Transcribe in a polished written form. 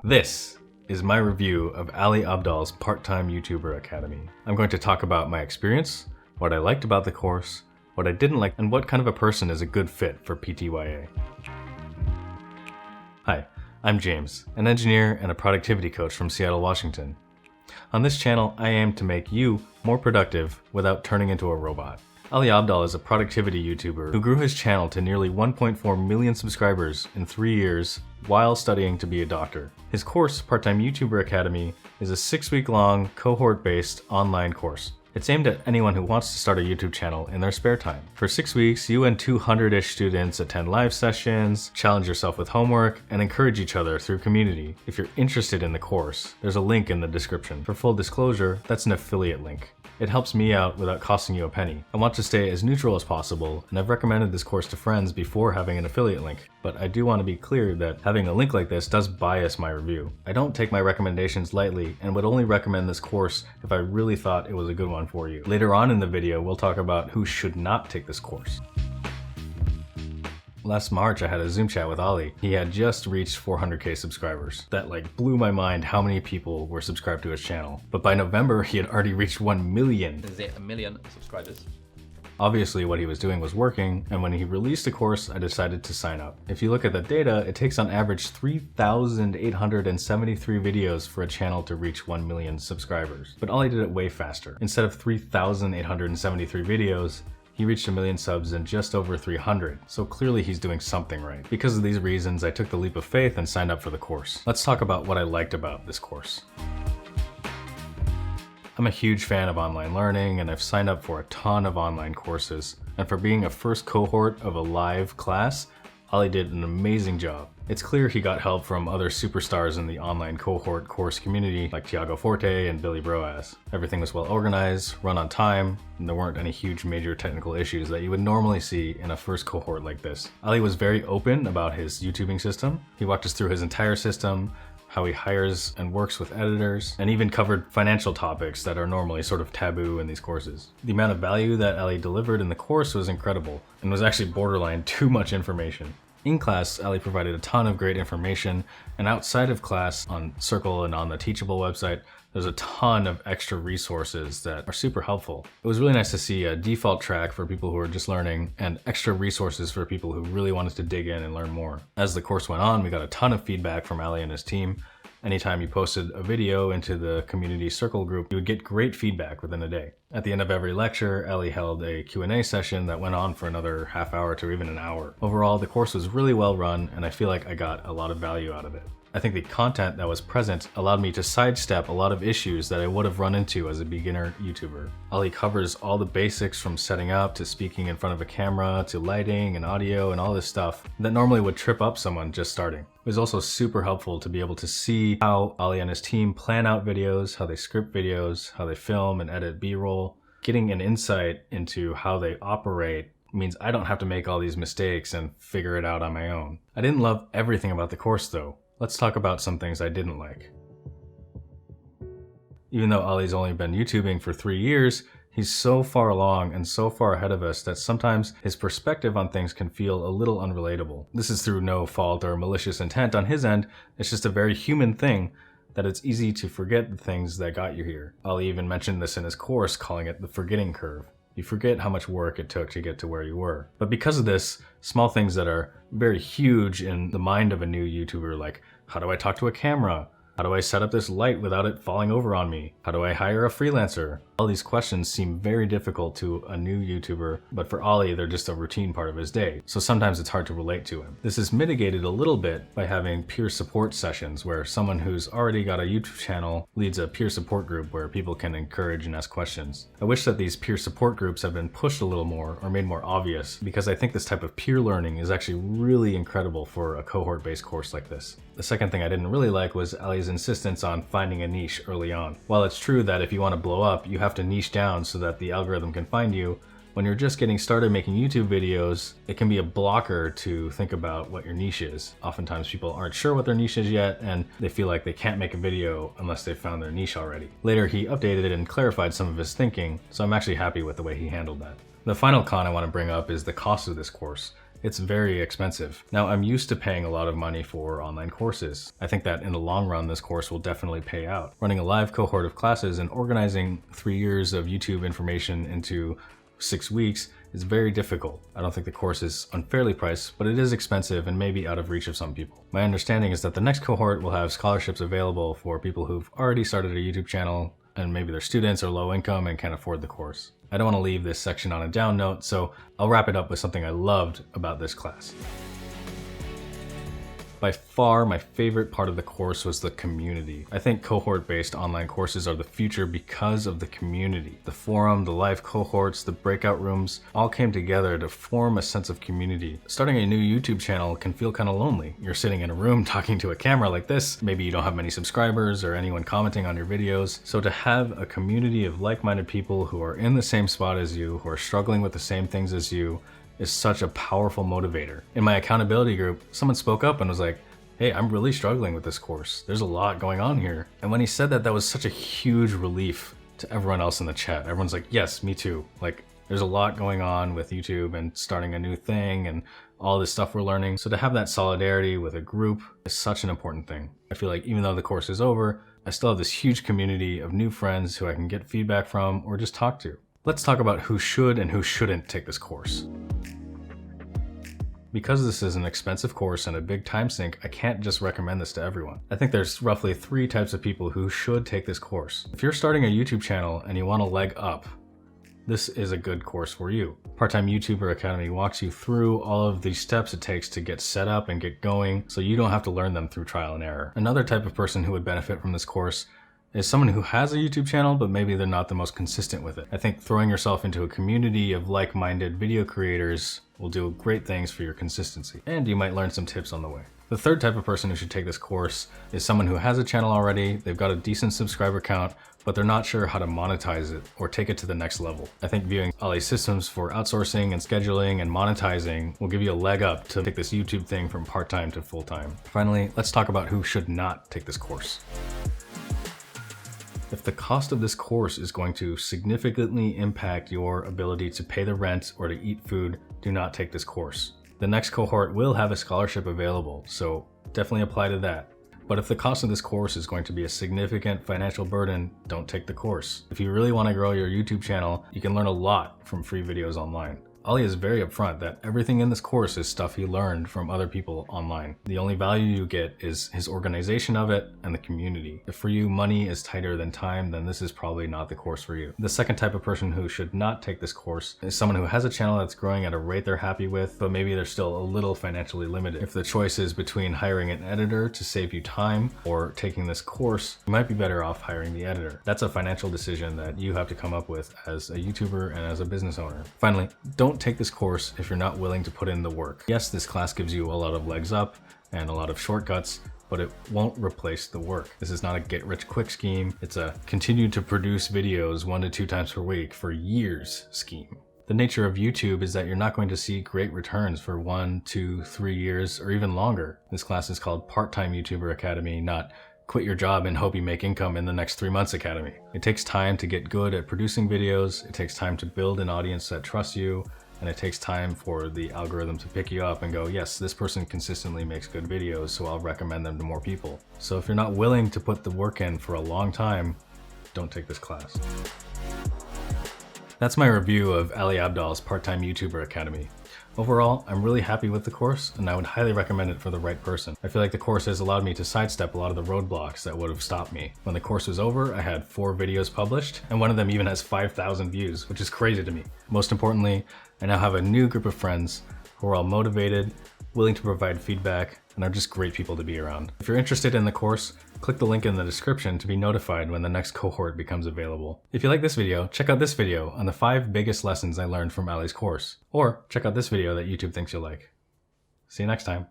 This is my review of Ali Abdaal's part-time YouTuber Academy. I'm going to talk about my experience, what I liked about the course, what I didn't like, and what kind of a person is a good fit for PTYA. Hi, I'm James, an engineer and a productivity coach from Seattle, Washington. On this channel, I aim to make you more productive without turning into a robot. Ali Abdaal is a productivity YouTuber who grew his channel to nearly 1.4 million subscribers in 3 years while studying to be a doctor. His course, Part-Time YouTuber Academy, is a 6-week-long, cohort-based online course. It's aimed at anyone who wants to start a YouTube channel in their spare time. For 6 weeks, you and 200-ish students attend live sessions, challenge yourself with homework, and encourage each other through community. If you're interested in the course, there's a link in the description. For full disclosure, that's an affiliate link. It helps me out without costing you a penny. I want to stay as neutral as possible, and I've recommended this course to friends before having an affiliate link, but I do want to be clear that having a link like this does bias my review. I don't take my recommendations lightly and would only recommend this course if I really thought it was a good one for you. Later on in the video, we'll talk about who should not take this course. Last March, I had a Zoom chat with Ali. He had just reached 400k subscribers. That blew my mind how many people were subscribed to his channel. But by November, he had already reached 1 million. Is it 1 million subscribers? Obviously, what he was doing was working, and when he released the course, I decided to sign up. If you look at the data, it takes on average 3,873 videos for a channel to reach 1 million subscribers. But Ali did it way faster. Instead of 3,873 videos, he reached 1 million subs in just over 300, so clearly he's doing something right. Because of these reasons, I took the leap of faith and signed up for the course. Let's talk about what I liked about this course. I'm a huge fan of online learning, and I've signed up for a ton of online courses. And for being a first cohort of a live class, Ali did an amazing job. It's clear he got help from other superstars in the online cohort course community like Tiago Forte and Billy Broas. Everything was well organized, run on time, and there weren't any huge major technical issues that you would normally see in a first cohort like this. Ali was very open about his YouTubing system. He walked us through his entire system, how he hires and works with editors, and even covered financial topics that are normally sort of taboo in these courses. The amount of value that Ali delivered in the course was incredible, and was actually borderline too much information. In class, Ali provided a ton of great information, and outside of class, on Circle and on the Teachable website, there's a ton of extra resources that are super helpful. It was really nice to see a default track for people who are just learning, and extra resources for people who really wanted to dig in and learn more. As the course went on, we got a ton of feedback from Ali and his team. Anytime you posted a video into the community Circle group, you would get great feedback within a day. At the end of every lecture, Ali held a Q&A session that went on for another half hour to even an hour. Overall, the course was really well run, and I feel like I got a lot of value out of it. I think the content that was present allowed me to sidestep a lot of issues that I would have run into as a beginner YouTuber. Ali covers all the basics from setting up to speaking in front of a camera to lighting and audio and all this stuff that normally would trip up someone just starting. It was also super helpful to be able to see how Ali and his team plan out videos, how they script videos, how they film and edit B-roll. Getting an insight into how they operate means I don't have to make all these mistakes and figure it out on my own. I didn't love everything about the course though. Let's talk about some things I didn't like. Even though Ali's only been YouTubing for 3 years, he's so far along and so far ahead of us that sometimes his perspective on things can feel a little unrelatable. This is through no fault or malicious intent on his end, it's just a very human thing that it's easy to forget the things that got you here. Ali even mentioned this in his course, calling it the forgetting curve. You forget how much work it took to get to where you were. But because of this, small things that are very huge in the mind of a new YouTuber, like how do I talk to a camera? How do I set up this light without it falling over on me? How do I hire a freelancer? All these questions seem very difficult to a new YouTuber, but for Ali, they're just a routine part of his day. So sometimes it's hard to relate to him. This is mitigated a little bit by having peer support sessions where someone who's already got a YouTube channel leads a peer support group where people can encourage and ask questions. I wish that these peer support groups have been pushed a little more or made more obvious, because I think this type of peer learning is actually really incredible for a cohort-based course like this. The second thing I didn't really like was Ali's insistence on finding a niche early on. While it's true that if you want to blow up, you have to niche down so that the algorithm can find you, when you're just getting started making YouTube videos, it can be a blocker to think about what your niche is. Oftentimes people aren't sure what their niche is yet, and they feel like they can't make a video unless they've found their niche already. Later, he updated and clarified some of his thinking, so I'm actually happy with the way he handled that. The final con I want to bring up is the cost of this course. It's very expensive. Now, I'm used to paying a lot of money for online courses. I think that in the long run, this course will definitely pay out. Running a live cohort of classes and organizing 3 years of YouTube information into 6 weeks is very difficult. I don't think the course is unfairly priced, but it is expensive and maybe out of reach of some people. My understanding is that the next cohort will have scholarships available for people who've already started a YouTube channel and maybe they're students or low income and can't afford the course. I don't want to leave this section on a down note, so I'll wrap it up with something I loved about this class. By far, my favorite part of the course was the community. I think cohort-based online courses are the future because of the community. The forum, the live cohorts, the breakout rooms all came together to form a sense of community. Starting a new YouTube channel can feel kind of lonely. You're sitting in a room talking to a camera like this. Maybe you don't have many subscribers or anyone commenting on your videos. So to have a community of like-minded people who are in the same spot as you, who are struggling with the same things as you, is such a powerful motivator. In my accountability group, someone spoke up and was like, hey, I'm really struggling with this course. There's a lot going on here. And when he said that, that was such a huge relief to everyone else in the chat. Everyone's like, yes, me too. Like, there's a lot going on with YouTube and starting a new thing and all this stuff we're learning. So to have that solidarity with a group is such an important thing. I feel like even though the course is over, I still have this huge community of new friends who I can get feedback from or just talk to. Let's talk about who should and who shouldn't take this course. Because this is an expensive course and a big time sink, I can't just recommend this to everyone. I think there's roughly 3 types of people who should take this course. If you're starting a YouTube channel and you want a leg up, this is a good course for you. Part-Time YouTuber Academy walks you through all of the steps it takes to get set up and get going, so you don't have to learn them through trial and error. Another type of person who would benefit from this course is someone who has a YouTube channel, but maybe they're not the most consistent with it. I think throwing yourself into a community of like-minded video creators will do great things for your consistency, and you might learn some tips on the way. The third type of person who should take this course is someone who has a channel already, they've got a decent subscriber count, but they're not sure how to monetize it or take it to the next level. I think viewing Ali's systems for outsourcing and scheduling and monetizing will give you a leg up to take this YouTube thing from part-time to full-time. Finally, let's talk about who should not take this course. If the cost of this course is going to significantly impact your ability to pay the rent or to eat food, do not take this course. The next cohort will have a scholarship available, so definitely apply to that. But if the cost of this course is going to be a significant financial burden, don't take the course. If you really want to grow your YouTube channel, you can learn a lot from free videos online. Ali is very upfront that everything in this course is stuff he learned from other people online. The only value you get is his organization of it and the community. If for you money is tighter than time, then this is probably not the course for you. The second type of person who should not take this course is someone who has a channel that's growing at a rate they're happy with, but maybe they're still a little financially limited. If the choice is between hiring an editor to save you time or taking this course, you might be better off hiring the editor. That's a financial decision that you have to come up with as a YouTuber and as a business owner. Finally, don't take this course if you're not willing to put in the work. Yes, this class gives you a lot of legs up and a lot of shortcuts, but it won't replace the work. This is not a get-rich-quick scheme. It's a continue to produce videos 1 to 2 times per week for years scheme. The nature of YouTube is that you're not going to see great returns for 1, 2, 3 years or even longer. This class is called Part-Time YouTuber Academy, not quit your job and hope you make income in the next 3 months Academy. It takes time to get good at producing videos. It takes time to build an audience that trusts you. And it takes time for the algorithm to pick you up and go, yes, this person consistently makes good videos, so I'll recommend them to more people. So if you're not willing to put the work in for a long time, don't take this class. That's my review of Ali Abdaal's Part-Time YouTuber Academy. Overall, I'm really happy with the course, and I would highly recommend it for the right person. I feel like the course has allowed me to sidestep a lot of the roadblocks that would have stopped me. When the course was over, I had 4 videos published, and one of them even has 5,000 views, which is crazy to me. Most importantly, I now have a new group of friends who are all motivated, willing to provide feedback, and are just great people to be around. If you're interested in the course, click the link in the description to be notified when the next cohort becomes available. If you like this video, check out this video on the 5 biggest lessons I learned from Ali's course. Or check out this video that YouTube thinks you'll like. See you next time.